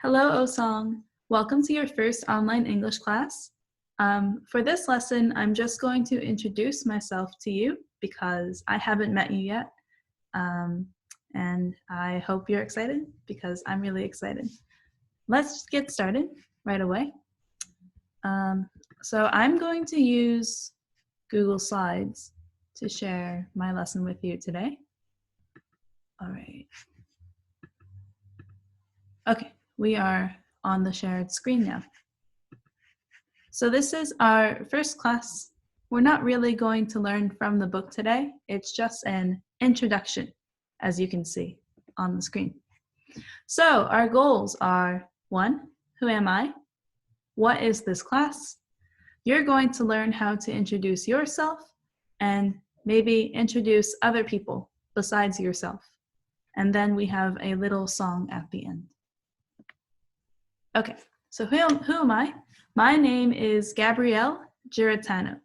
Hello, Osong. Welcome to your first online English class. For this lesson, I'm just going to introduce myself to you because I haven't met you yet. And I hope you're excited because I'm really excited. Let's get started right away. So I'm going to use Google Slides to share my lesson with you today. All right. Okay, we are on the shared screen now. So this is our first class. We're not really going to learn from the book today. It's just an introduction, as you can see on the screen. So our goals are 1, who am I? What is this class? You're going to learn how to introduce yourself and maybe introduce other people besides yourself. And then we have a little song at the end. Okay, so who am I? My name is Gabrielle Giratano.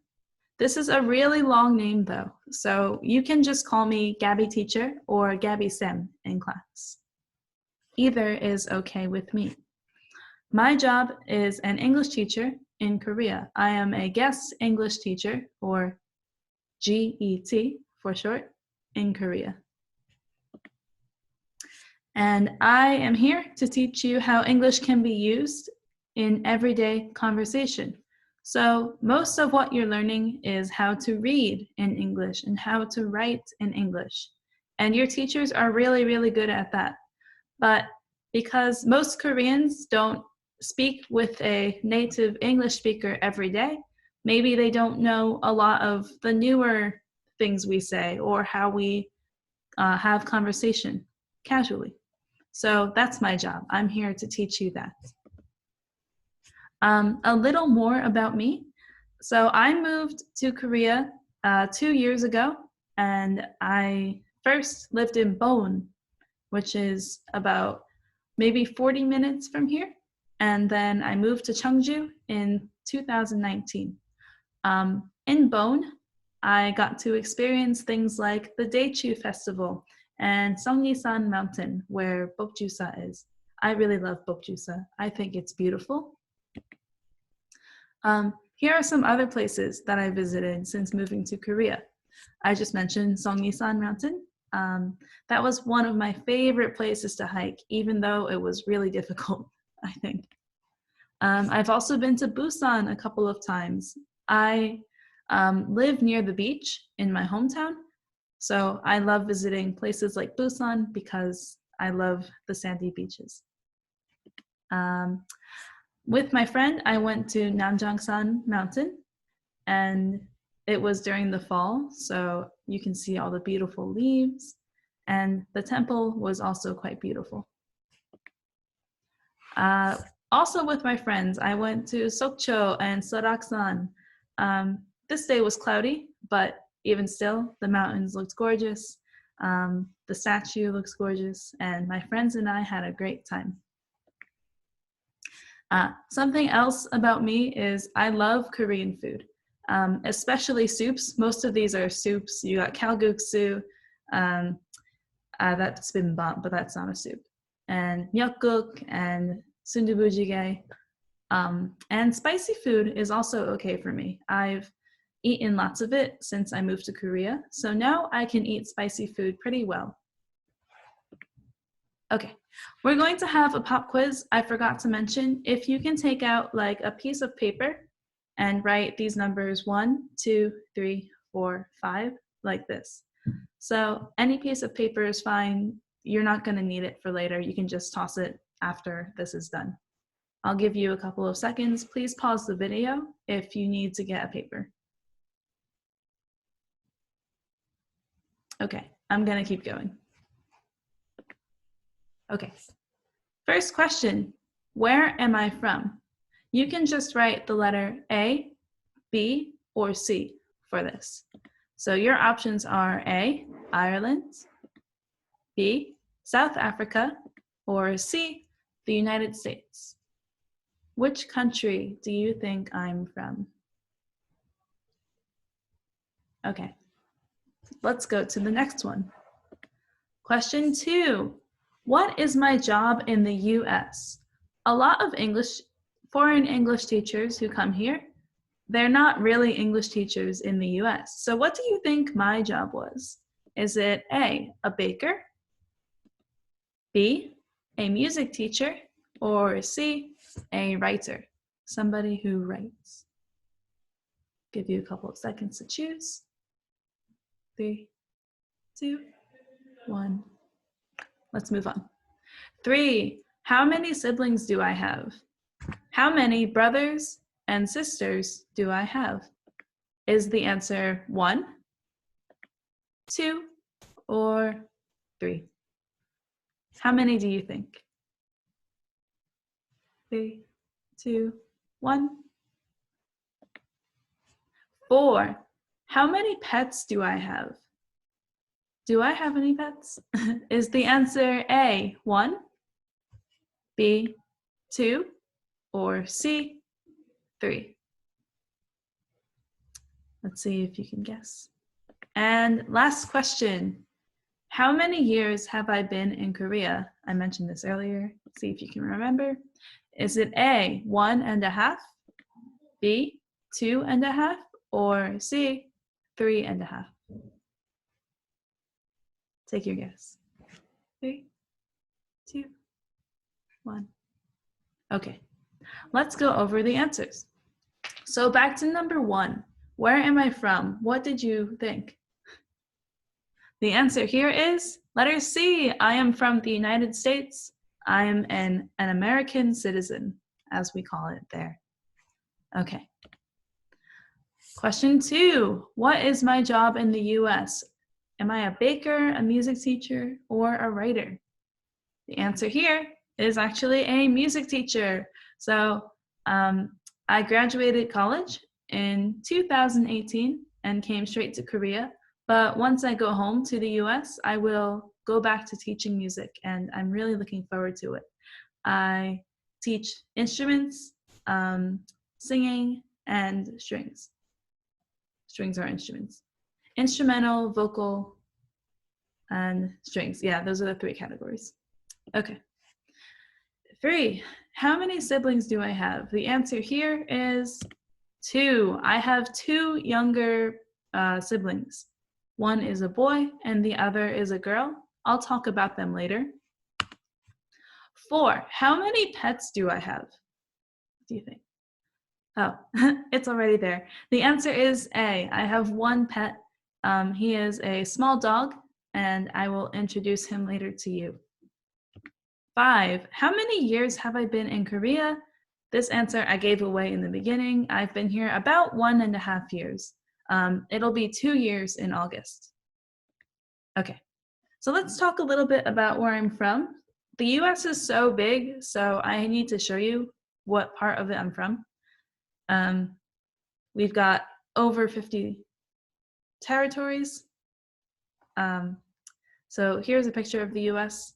This is a really long name though, so you can just call me Gabby Teacher or Gabby Sem in class. Either is okay with me. My job is an English teacher in Korea. I am a guest English teacher, or GET for short, in Korea. And I am here to teach you how English can be used in everyday conversation. So most of what you're learning is how to read in English and how to write in English. And your teachers are really, really good at that. But because most Koreans don't speak with a native English speaker every day, maybe they don't know a lot of the newer things we say or how we have conversation casually. So that's my job. I'm here to teach you that. A little more about me. So I moved to Korea 2 years ago, and I first lived in Boeun, which is about maybe 40 minutes from here. And then I moved to Cheongju in 2019. In Boeun, I got to experience things like the Daechu Festival and Songnisan Mountain, where Bokjusa is. I really love Bokjusa. I think it's beautiful. Here are some other places that I visited since moving to Korea. I just mentioned Songnisan Mountain. That was one of my favorite places to hike, even though it was really difficult, I think. I've also been to Busan a couple of times. I live near the beach in my hometown, so I love visiting places like Busan because I love the sandy beaches. With my friend, I went to Namjangsan Mountain, and it was during the fall, so you can see all the beautiful leaves, and the temple was also quite beautiful. Also with my friends, I went to Sokcho and Soraksan. This day was cloudy, but even still, the mountains looked gorgeous. The statue looks gorgeous, and my friends and I had a great time. Something else about me is I love Korean food, especially soups. Most of these are soups. You got kalguksu, that's bibimbap, but that's not a soup, and myeokguk and sundubu and spicy food is also okay for me. I've eaten lots of it since I moved to Korea, so now I can eat spicy food pretty well. Okay, we're going to have a pop quiz. I forgot to mention, if you can take out like a piece of paper and write these numbers 1, 2, 3, 4, 5, like this. So any piece of paper is fine. You're not going to need it for later. You can just toss it after this is done. I'll give you a couple of seconds. Please pause the video if you need to get a paper. Okay, I'm going to keep going. Okay, first question, where am I from? You can just write the letter A, B, or C for this. So your options are A, Ireland, B, South Africa, or C, the United States. Which country do you think I'm from? Okay, let's go to the next one. Question 2. What is my job in the US? a lot of foreign English teachers who come here, they're not really English teachers in the US. So what do you think my job was? Is it A, a baker, B, a music teacher, or C, a writer, somebody who writes? Give you a couple of seconds to choose. 3, 2, 1. Let's move on. 3, how many siblings do I have? How many brothers and sisters do I have? Is the answer 1, 2, or 3? How many do you think? 3, 2, 1. 4, how many pets do I have? Do I have any pets? Is the answer A, 1, B, 2, or C, 3? Let's see if you can guess. And last question. How many years have I been in Korea? I mentioned this earlier. See if you can remember. Is it A, 1.5, B, 2.5, or C, 3.5? Take your guess. 3, 2, 1. Okay, let's go over the answers. So back to number 1. Where am I from? What did you think? The answer here is letter C. I am from the United States. I am an American citizen, as we call it there. Okay. Question 2. What is my job in the US? Am I a baker, a music teacher, or a writer? The answer here is actually a music teacher. So I graduated college in 2018 and came straight to Korea. But once I go home to the US, I will go back to teaching music, and I'm really looking forward to it. I teach instruments, singing, and strings. Strings are instruments. Instrumental, vocal, and strings. Yeah, those are the 3 categories. Okay. 3, how many siblings do I have? The answer here is 2. I have 2 younger siblings. One is a boy and the other is a girl. I'll talk about them later. 4, how many pets do I have? What do you think? Oh, it's already there. The answer is A. I have 1 pet. He is a small dog, and I will introduce him later to you. 5, how many years have I been in Korea? This answer I gave away in the beginning. I've been here about 1.5 years. It'll be 2 years in August. Okay, so let's talk a little bit about where I'm from. The US is so big, so I need to show you what part of it I'm from. We've got over 50 territories. So here's a picture of the US.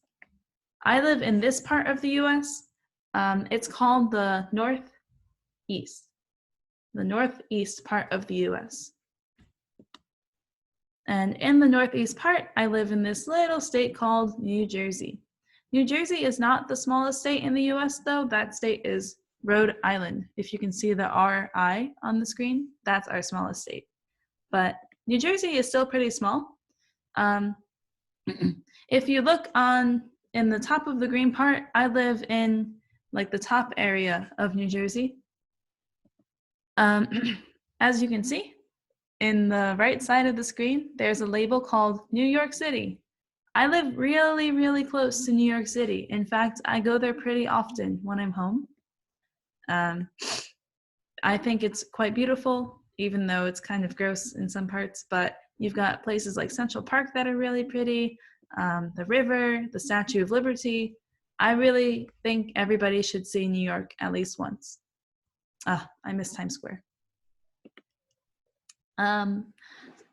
I live in this part of the US. It's called the Northeast part of the US. And in the Northeast part, I live in this little state called New Jersey. New Jersey is not the smallest state in the US though. That state is Rhode Island. If you can see the RI on the screen, that's our smallest state. But New Jersey is still pretty small. If you look in the top of the green part, I live in like the top area of New Jersey. As you can see, in the right side of the screen, there's a label called New York City. I live really, really close to New York City. In fact, I go there pretty often when I'm home. I think it's quite beautiful, even though it's kind of gross in some parts, but you've got places like Central Park that are really pretty, the river, the Statue of Liberty. I really think everybody should see New York at least once. I miss Times Square.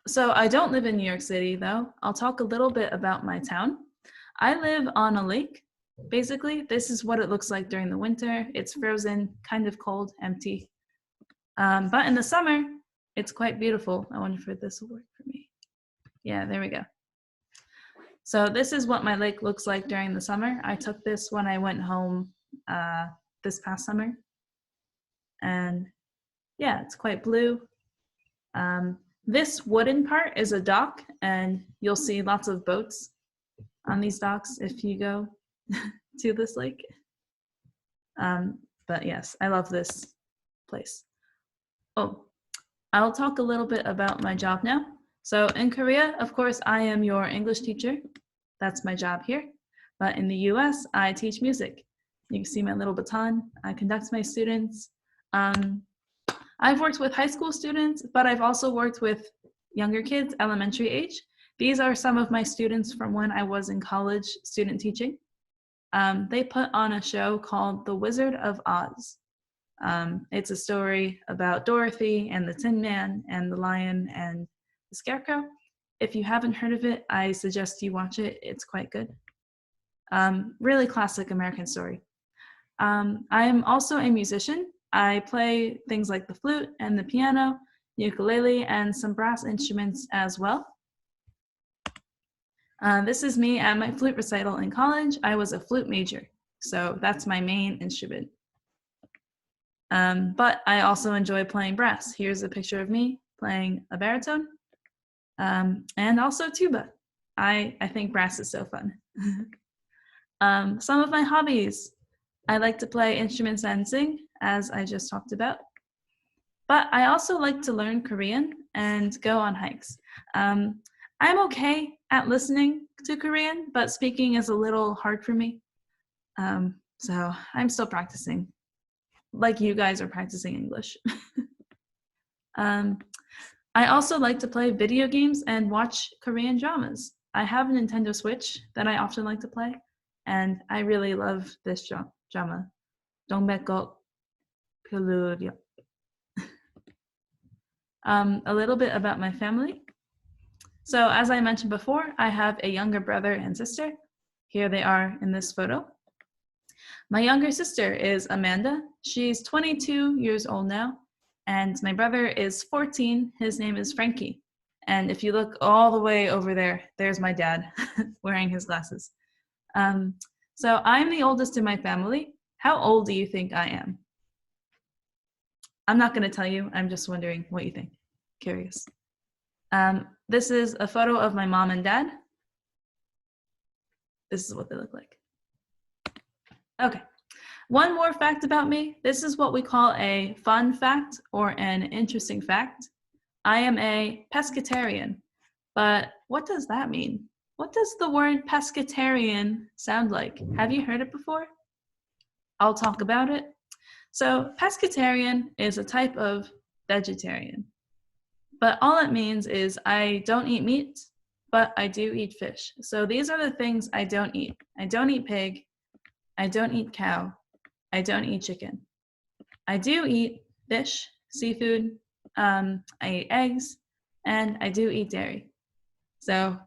So I don't live in New York City though. I'll talk a little bit about my town. I live on a lake. Basically, this is what it looks like during the winter. It's frozen, kind of cold, empty. But in the summer, it's quite beautiful. I wonder if this will work for me. Yeah, there we go. So this is what my lake looks like during the summer. I took this when I went home this past summer. And yeah, it's quite blue. This wooden part is a dock, and you'll see lots of boats on these docks if you go to this lake. But yes, I love this place. Oh, I'll talk a little bit about my job now. So in Korea, of course, I am your English teacher. That's my job here. But in the US, I teach music. You can see my little baton. I conduct my students. I've worked with high school students, but I've also worked with younger kids, elementary age. These are some of my students from when I was in college student teaching. They put on a show called The Wizard of Oz. It's a story about Dorothy and the Tin Man and the Lion and the Scarecrow. If you haven't heard of it, I suggest you watch it. It's quite good. Really classic American story. I am also a musician. I play things like the flute and the piano, ukulele, and some brass instruments as well. This is me at my flute recital in college. I was a flute major, so that's my main instrument. But I also enjoy playing brass. Here's a picture of me playing a baritone, and also tuba. I think brass is so fun. Some of my hobbies. I like to play instruments and sing, as I just talked about. But I also like to learn Korean and go on hikes. I'm okay at listening to Korean, but speaking is a little hard for me. So I'm still practicing, like you guys are practicing English. I also like to play video games and watch Korean dramas. I have a Nintendo Switch that I often like to play, and I really love this drama. 동백꽃 피우려. A little bit about my family. So as I mentioned before, I have a younger brother and sister. Here they are in this photo. My younger sister is Amanda. She's 22 years old now. And my brother is 14. His name is Frankie. And if you look all the way over there, there's my dad wearing his glasses. So I'm the oldest in my family. How old do you think I am? I'm not going to tell you. I'm just wondering what you think. Curious. This is a photo of my mom and dad. This is what they look like. Okay. One more fact about me. This is what we call a fun fact or an interesting fact. I am a pescatarian. But what does that mean? What does the word pescatarian sound like? Have you heard it before? I'll talk about it. So pescatarian is a type of vegetarian. But all it means is I don't eat meat, but I do eat fish. So these are the things I don't eat. I don't eat pig. I don't eat cow. I don't eat chicken. I do eat fish, seafood. I eat eggs, and I do eat dairy. So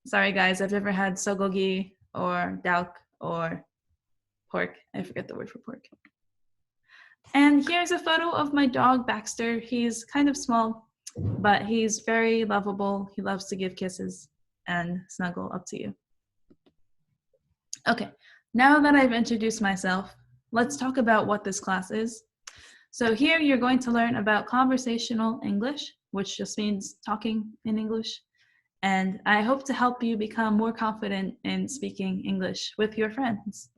sorry guys, I've never had sogogi or dauk or pork. I forget the word for pork. And here's a photo of my dog, Baxter. He's kind of small, but he's very lovable. He loves to give kisses and snuggle up to you. Okay, now that I've introduced myself, let's talk about what this class is. So here you're going to learn about conversational English, which just means talking in English. And I hope to help you become more confident in speaking English with your friends.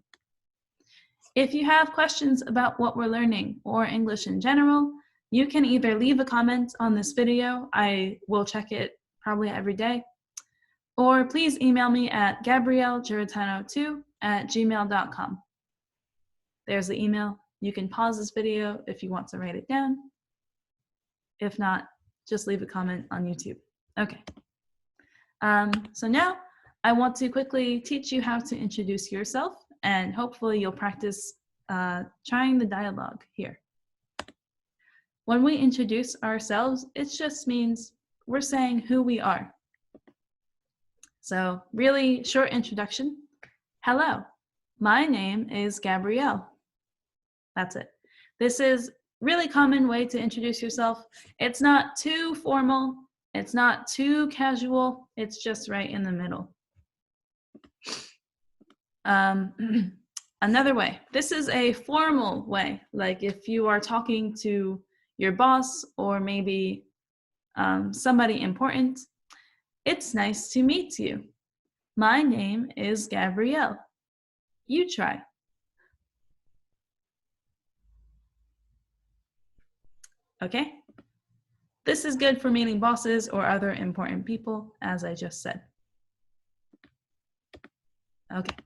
If you have questions about what we're learning or English in general, you can either leave a comment on this video. I will check it probably every day. Or please email me at gabriellegiratano2@gmail.com. There's the email. You can pause this video if you want to write it down. If not, just leave a comment on YouTube. Okay. So now I want to quickly teach you how to introduce yourself, and hopefully you'll practice trying the dialogue here. When we introduce ourselves, it just means we're saying who we are. So really short introduction. Hello, my name is Gabrielle. That's it. This is really common way to introduce yourself. It's not too formal. It's not too casual. It's just right in the middle. I'm Another way. This is a formal way. Like if you are talking to your boss or maybe somebody important. It's nice to meet you. My name is Gabrielle. You try. Okay? This is good for meeting bosses or other important people, as I just said. Okay.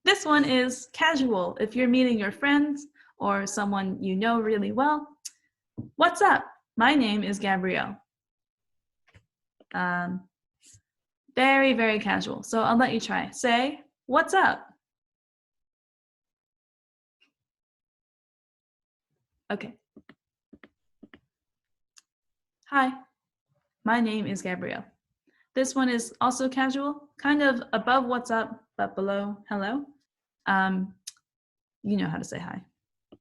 This one is casual. If you're meeting your friends or someone you know really well, what's up? My name is Gabrielle. Very, very casual. So I'll let you try. Say, what's up? Okay. Hi, my name is Gabrielle. This one is also casual, kind of above what's up, but below hello. You know how to say hi.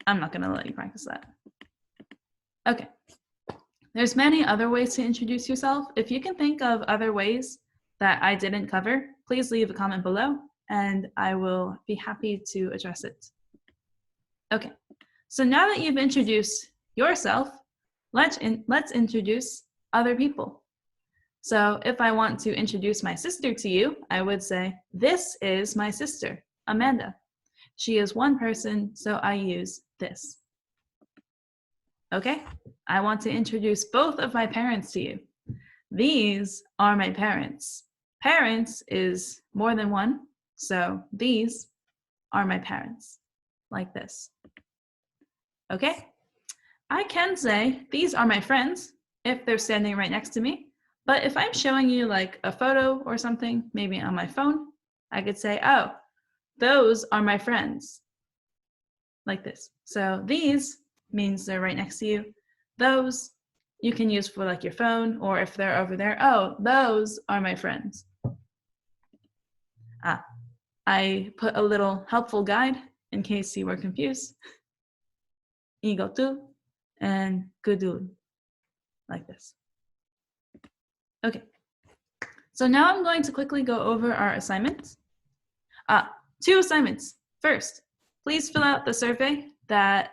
I'm not gonna let you practice that. Okay. There's many other ways to introduce yourself. If you can think of other ways that I didn't cover, please leave a comment below and I will be happy to address it. Okay, so now that you've introduced yourself, let's introduce other people. So if I want to introduce my sister to you, I would say, this is my sister, Amanda. She is one person, so I use this. Okay, I want to introduce both of my parents to you. These are my parents. Parents is more than one, so these are my parents, like this. Okay, I can say these are my friends if they're standing right next to me, but if I'm showing you like a photo or something, maybe on my phone, I could say, oh, those are my friends, like this. So these means they're right next to you. Those you can use for like your phone, or if they're over there, oh, those are my friends. I put a little helpful guide in case you were confused. Igotu and gudul, like this. Okay, so now I'm going to quickly go over our assignments. 2 assignments. First, please fill out the survey that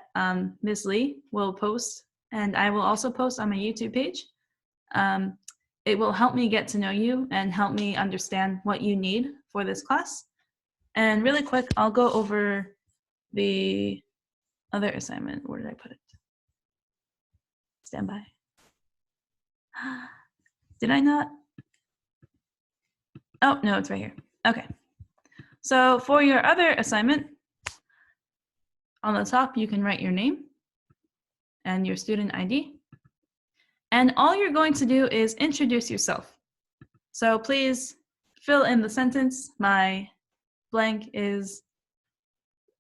Ms. Lee will post, and I will also post on my YouTube page. It will help me get to know you and help me understand what you need for this class. And really quick, I'll go over the other assignment. Where did I put it? Stand by. Did I not? Oh, no, it's right here. Okay. So for your other assignment, on the top, you can write your name and your student ID. And all you're going to do is introduce yourself. So please fill in the sentence. My blank is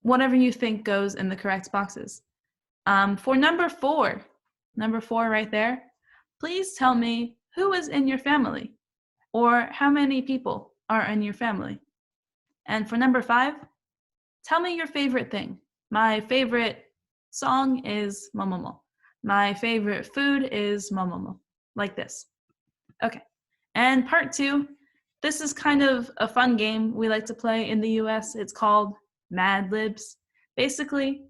whatever you think goes in the correct boxes. For number 4 right there, please tell me who is in your family or how many people are in your family. And for number 5, tell me your favorite thing. My favorite song is momomo. My favorite food is momomo, like this. Okay, and part 2, this is kind of a fun game we like to play in the US. It's called Mad Libs. Basically,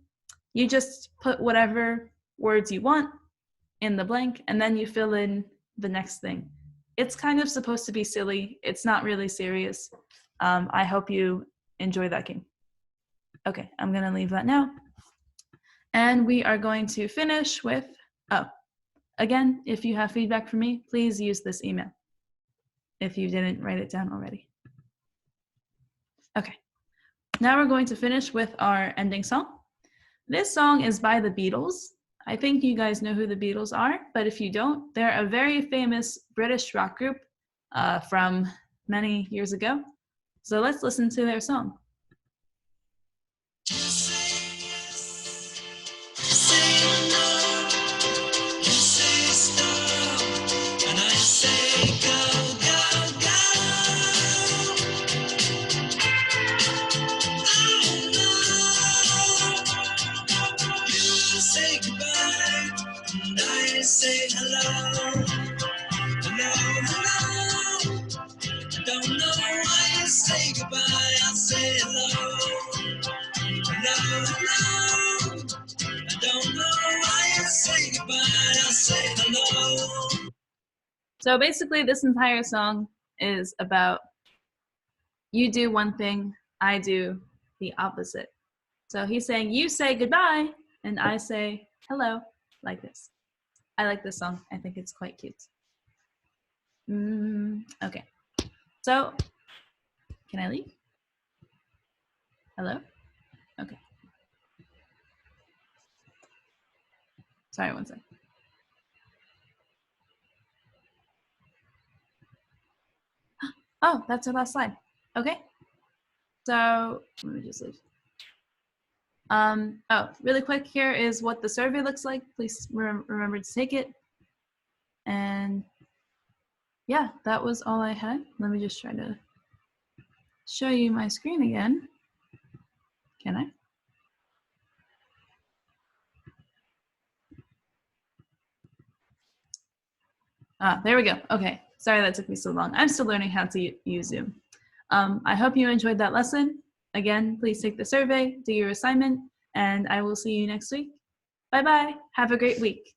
you just put whatever words you want in the blank, and then you fill in the next thing. It's kind of supposed to be silly. It's not really serious. I hope you enjoy that game. Okay, I'm gonna leave that now. And we are going to finish with, again, if you have feedback for me, please use this email if you didn't write it down already. Okay, now we're going to finish with our ending song. This song is by the Beatles. I think you guys know who the Beatles are, but if you don't, they're a very famous British rock group from many years ago. So let's listen to their song. Say hello, hello, hello. Don't know why you say goodbye. I say hello. So basically, this entire song is about you do one thing, I do the opposite. So he's saying, you say goodbye, and I say hello, like this. I like this song. I think it's quite cute. Okay. So, can I leave? Hello? Okay. Sorry, one sec. Oh, that's our last slide. Okay. So, let me just leave. Oh, really quick, here is what the survey looks like. Please remember to take it. And yeah, that was all I had. Let me just try to show you my screen again. Can I? There we go. Okay. Sorry that took me so long. I'm still learning how to use Zoom. I hope you enjoyed that lesson. Again, please take the survey, do your assignment, and I will see you next week. Bye-bye. Have a great week.